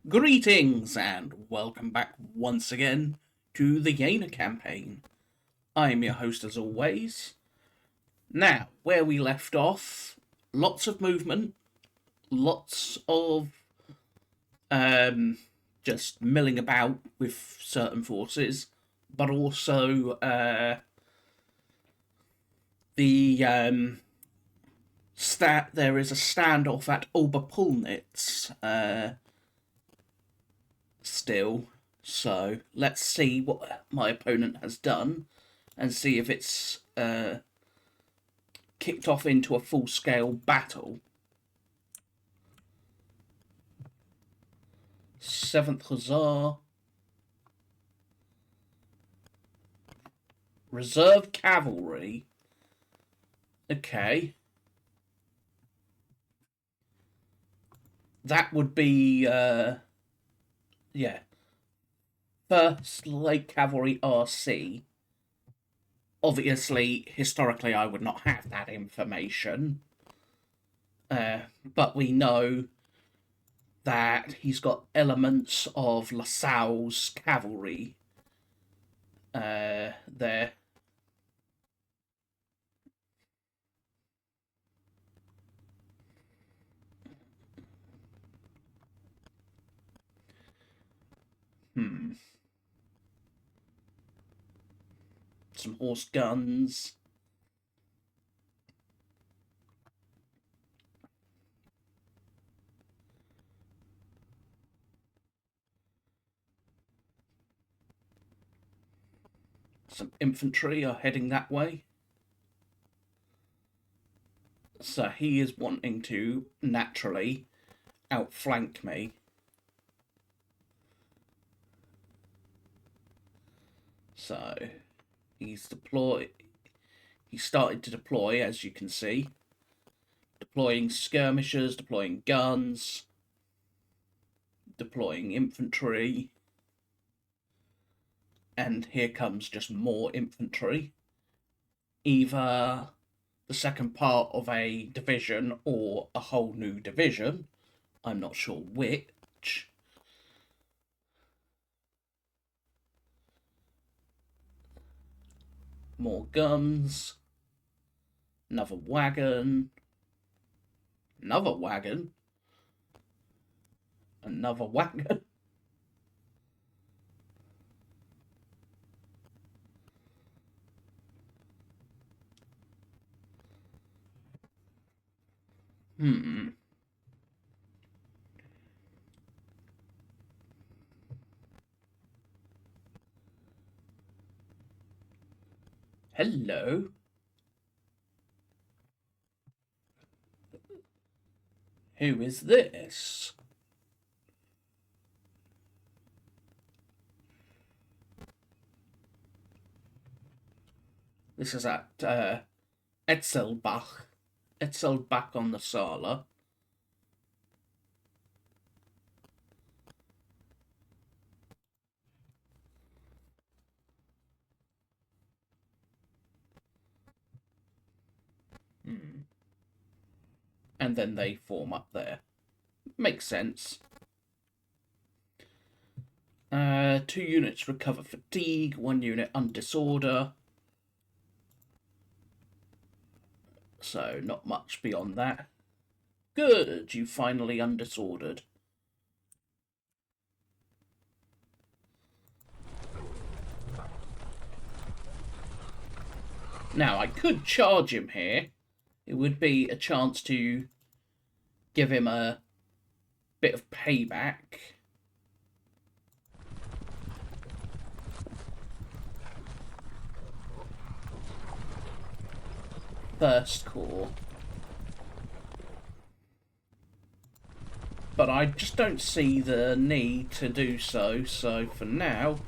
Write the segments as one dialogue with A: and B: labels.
A: Greetings and welcome back once again to the Jena Campaign. I'm your host as always. Now, where we left off, lots of movement, lots of just milling about with certain forces, but also there is a standoff at Oberpolnitz still. So let's see what my opponent has done and see if it's kicked off into a full-scale battle. 7th Hussar. Reserve Cavalry. Okay. That would be, yeah. 1st Light Cavalry RC. Obviously, historically, I would not have that information. But we know that he's got elements of LaSalle's cavalry there. Some horse guns. Some infantry are heading that way. So he is wanting to, naturally, outflank me. So he's started to deploy, as you can see. Deploying skirmishers, deploying guns, deploying infantry. And here comes just more infantry. Either the second part of a division or a whole new division. I'm not sure which. More guns. Another wagon. Another wagon. Another wagon. Hello. Who is this? This is at Etzelbach. Etzelbach on the Saale. And then they form up there. Makes sense. 2 units recover fatigue, 1 unit undisorder. So not much beyond that. Good, you finally undisordered. Now, I could charge him here. It would be a chance to give him a bit of payback. First Corps. But I just don't see the need to do so, so for now...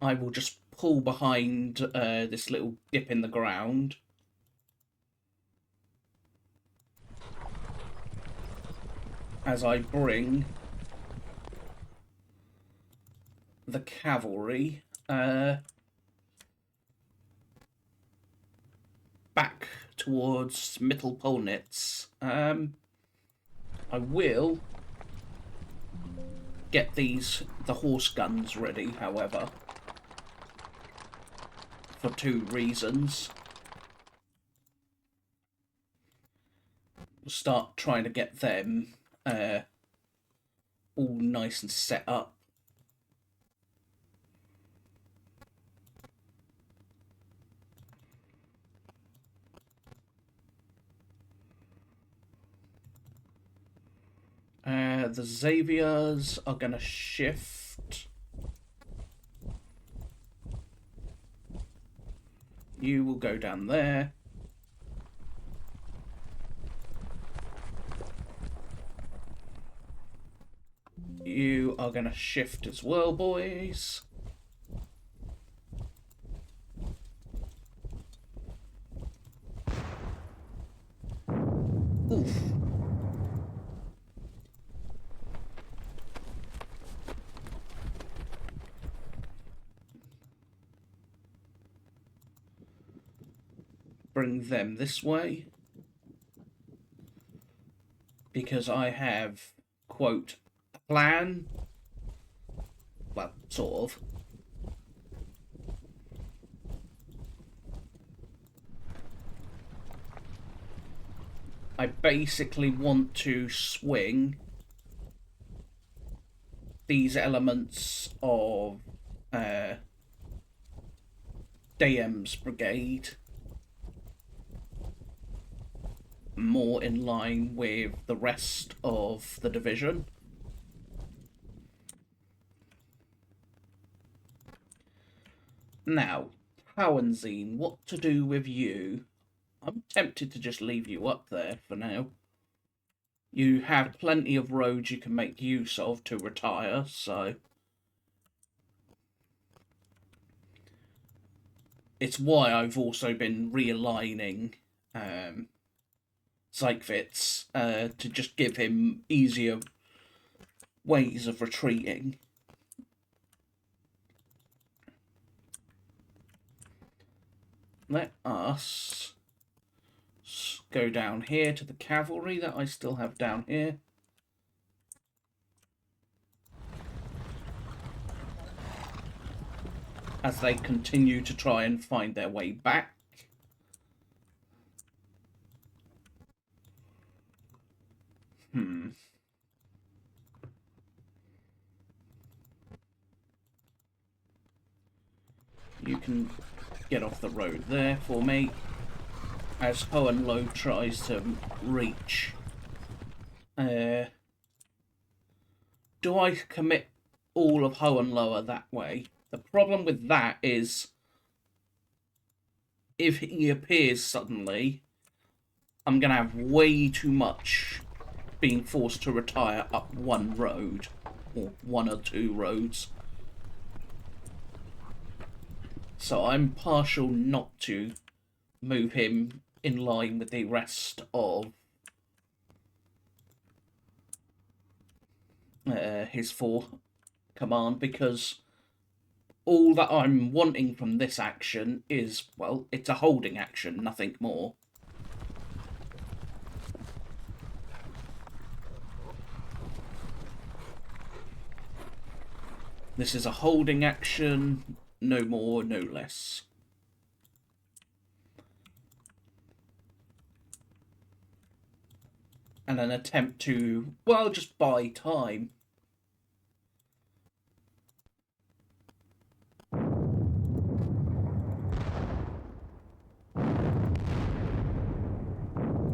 A: I will just pull behind this little dip in the ground. As I bring the cavalry back towards Mittelpolnitz. I will get the horse guns ready, however, for 2 reasons. We'll start trying to get them all nice and set up. The Xaviers are going to shift. You will go down there. You are going to shift as well, boys. Oof. Bring them this way, because I have, quote, a plan. Well, sort of. I basically want to swing these elements of Dayem's brigade more in line with the rest of the division. Now, Hohenstein, what to do with you? I'm tempted to just leave you up there for now. You have plenty of roads you can make use of to retire, so... It's why I've also been realigning Zeikwitz to just give him easier ways of retreating. Let us go down here to the cavalry that I still have down here. As they continue to try and find their way back. You can get off the road there for me, as Hohenlohe tries to reach. Do I commit all of Hohenlohe that way? The problem with that is, if he appears suddenly, I'm going to have way too much being forced to retire up one road, or 1 or 2 roads. So I'm partial not to move him in line with the rest of his 4 command, because all that I'm wanting from this action is, well, it's a holding action, nothing more. This is a holding action, no more, no less. And an attempt to, well, just buy time.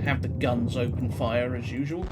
A: Have the guns open fire as usual.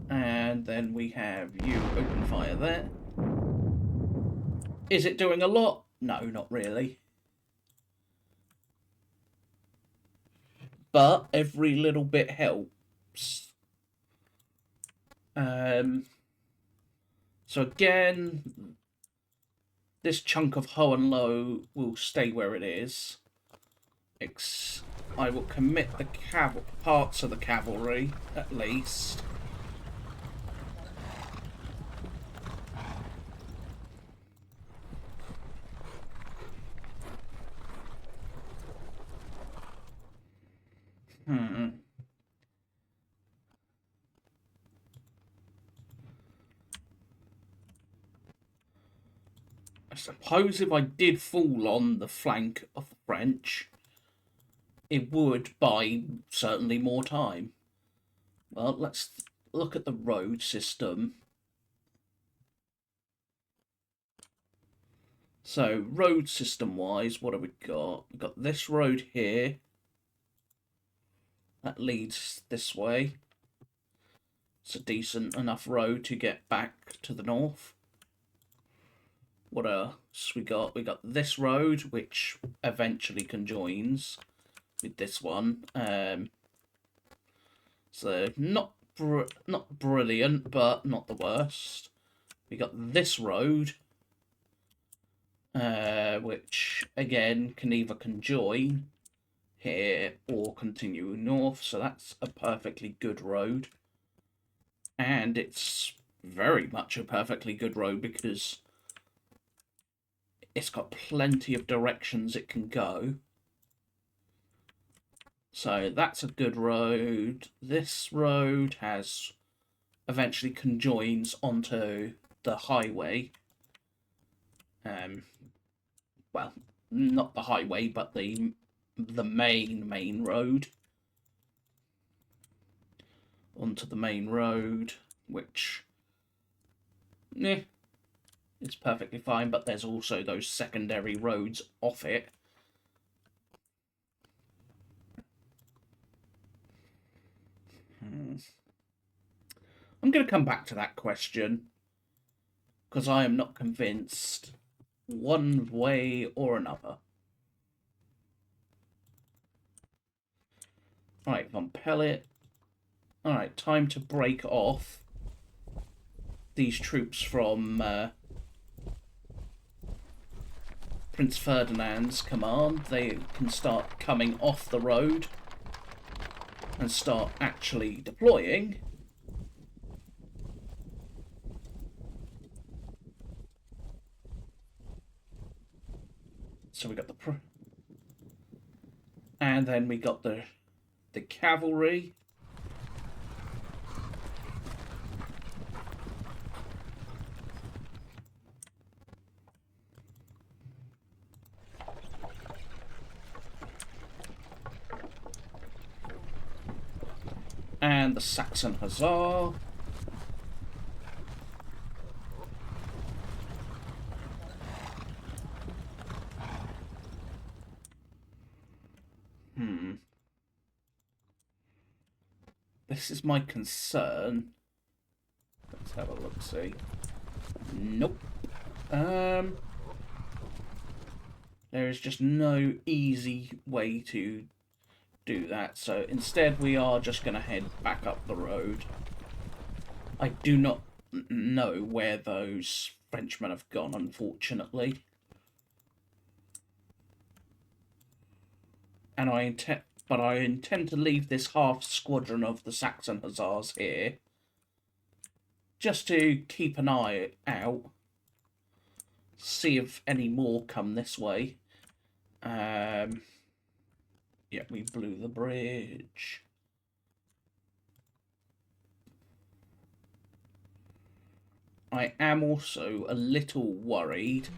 A: And then we have you open fire there. Is it doing a lot? No, not really. But every little bit helps. So again, this chunk of Hohenlohe will stay where it is. I will commit the parts of the cavalry, at least. Hmm. I suppose if I did fall on the flank of the French, it would buy certainly more time. Well, let's look at the road system. So, road system wise, what have we got? We've got this road here. That leads this way. It's a decent enough road to get back to the north. What else we got? We got this road, which eventually conjoins with this one. So not brilliant, but not the worst. We got this road, which again can either conjoin here or continue north. So that's a perfectly good road, and it's very much a perfectly good road because it's got plenty of directions it can go. So that's a good road. This road has eventually conjoins onto the highway. Well, not the highway, but the main road. Onto the main road, which it's perfectly fine, but there's also those secondary roads off it. I'm going to come back to that question because I am not convinced one way or another. Alright, Von Pellet. Alright, time to break off these troops from Prince Ferdinand's command. They can start coming off the road and start actually deploying. So we got and then we got the cavalry. And the Saxon Hussar. This is my concern. Let's have a look, see. Nope. There is just no easy way to do that, so instead we are just going to head back up the road. I do not know where those Frenchmen have gone, unfortunately. And I intend to leave this half squadron of the Saxon Hussars here, just to keep an eye out, see if any more come this way. Yeah, we blew the bridge. I am also a little worried.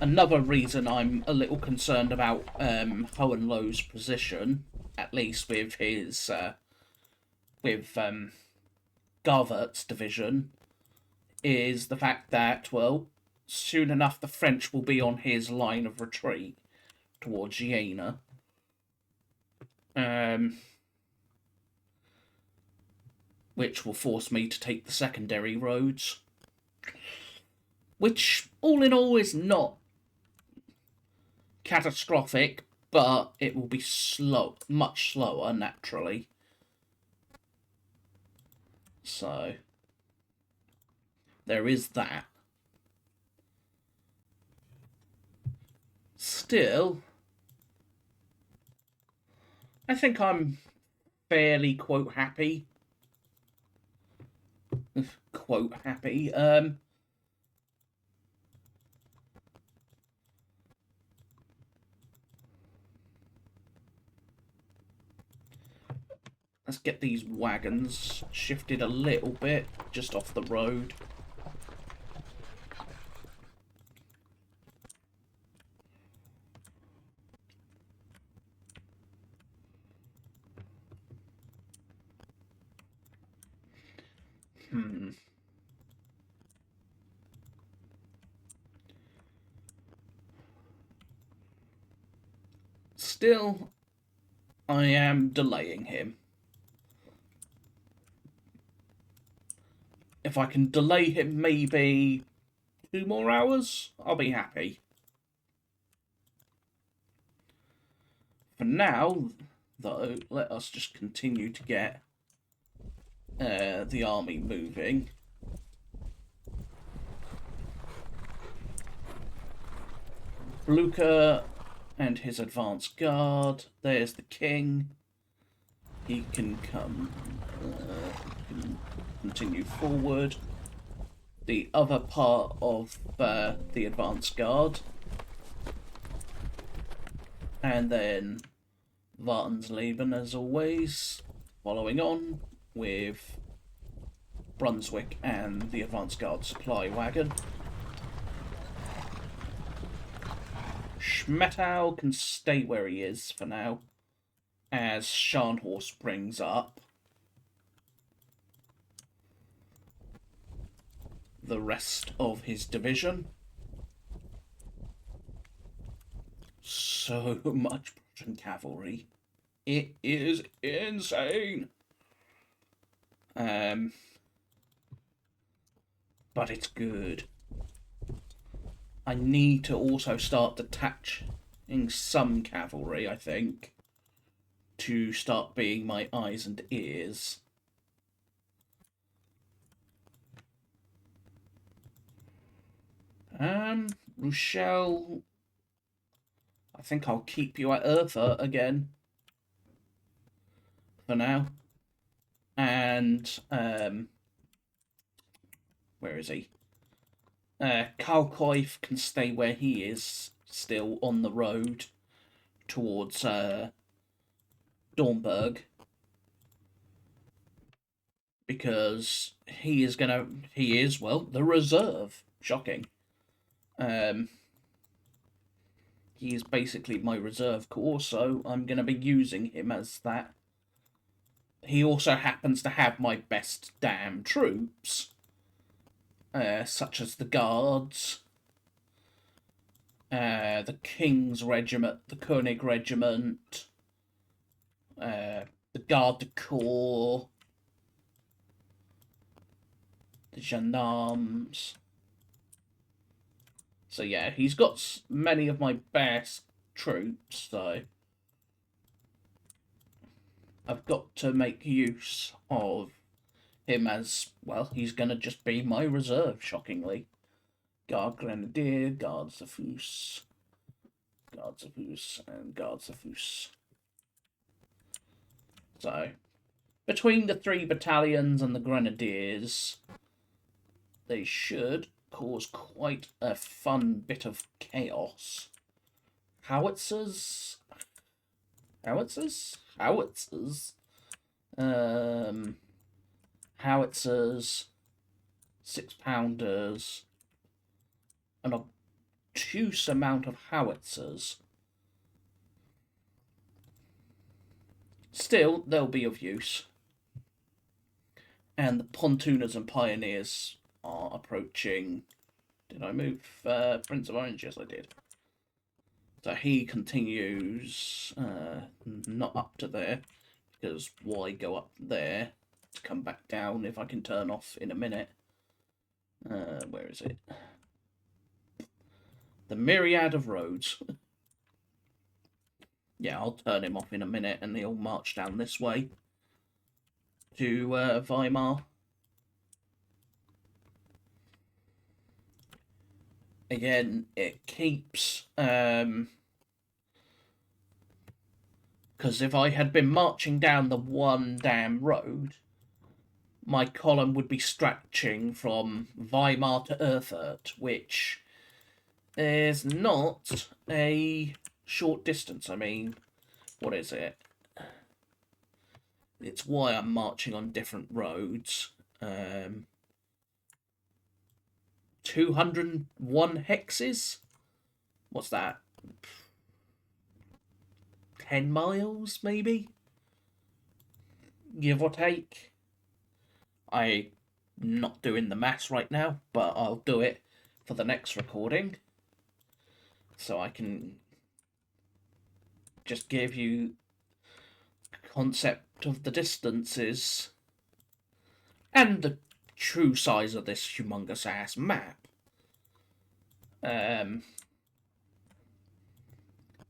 A: Another reason I'm a little concerned about Hohenloh's position, at least with his Garvert's division, is the fact that, well, soon enough the French will be on his line of retreat towards Jena. Which will force me to take the secondary roads. Which, all in all, is not catastrophic, but it will be slow, much slower, naturally. So, there is that. Still, I think I'm fairly, quote, happy. Quote, happy. Let's get these wagons shifted a little bit, just off the road. Still, I am delaying him. If I can delay him maybe 2 more hours, I'll be happy. For now, though, let us just continue to get the army moving. Blucher and his advance guard. There's the king. He can come, continue forward. The other part of the advance guard. And then Wartensleben, as always, following on with Brunswick and the advance guard supply wagon. Schmettau can stay where he is for now, as Scharnhorst brings up the rest of his division. So much Prussian cavalry. It is insane. But it's good. I need to also start detaching some cavalry, I think, to start being my eyes and ears. Rochelle, I think I'll keep you at Erfurt again for now. And, where is he? Kalkoif can stay where he is, still on the road towards Dornberg, because he is the reserve. Shocking. He is basically my reserve corps, so I'm going to be using him as that. He also happens to have my best damn troops, such as the Guards, the King's Regiment, the König Regiment, the Garde du Corps, the Gendarmes. So yeah, he's got many of my best troops, so I've got to make use of him as, well, he's going to just be my reserve, shockingly. Guard Grenadier, Guards of Fus, and Guards of Fus. So, between the 3 battalions and the Grenadiers, they should cause quite a fun bit of chaos. Howitzers? 6-pounders, an obtuse amount of howitzers. Still, they'll be of use. And the pontooners and pioneers are approaching. Did I move Prince of Orange? Yes, I did. So he continues not up to there, because why go up there to come back down if I can turn off in a minute? Where is it? The myriad of roads. Yeah, I'll turn him off in a minute and he'll march down this way to Weimar. Again, it keeps... because if I had been marching down the one damn road, my column would be stretching from Weimar to Erfurt, which is not a short distance. I mean, what is it? It's why I'm marching on different roads. 201 hexes? What's that? 10 miles, maybe? Give or take. I'm not doing the maths right now, but I'll do it for the next recording. So I can just give you a concept of the distances and the true size of this humongous ass map.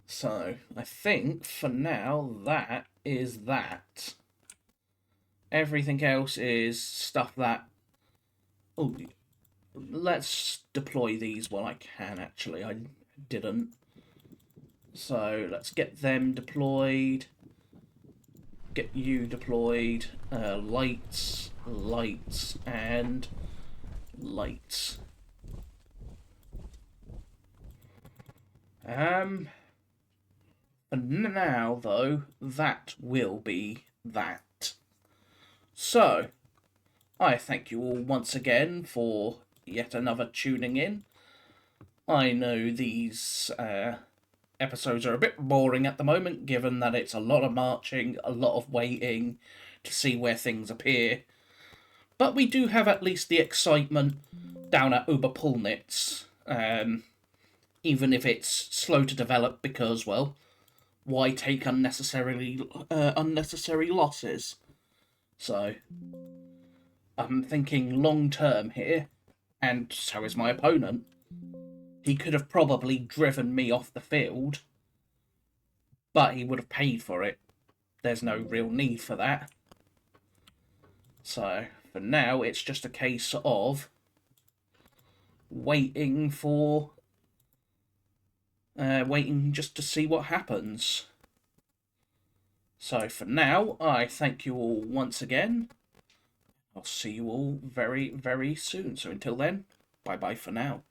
A: So I think for now that is that. Everything else is stuff that... Oh, let's deploy these while I can, actually. I didn't. So let's get them deployed. Get you deployed. Lights, lights, and lights. For now, though, that will be that. So, I thank you all once again for yet another tuning in. I know these episodes are a bit boring at the moment, given that it's a lot of marching, a lot of waiting to see where things appear. But we do have at least the excitement down at Oberpolnitz, even if it's slow to develop because, well, why take unnecessary losses? So, I'm thinking long term here, and so is my opponent. He could have probably driven me off the field, but he would have paid for it. There's no real need for that. So, for now, it's just a case of waiting just to see what happens. So, for now, I thank you all once again. I'll see you all very, very soon. So, until then, bye-bye for now.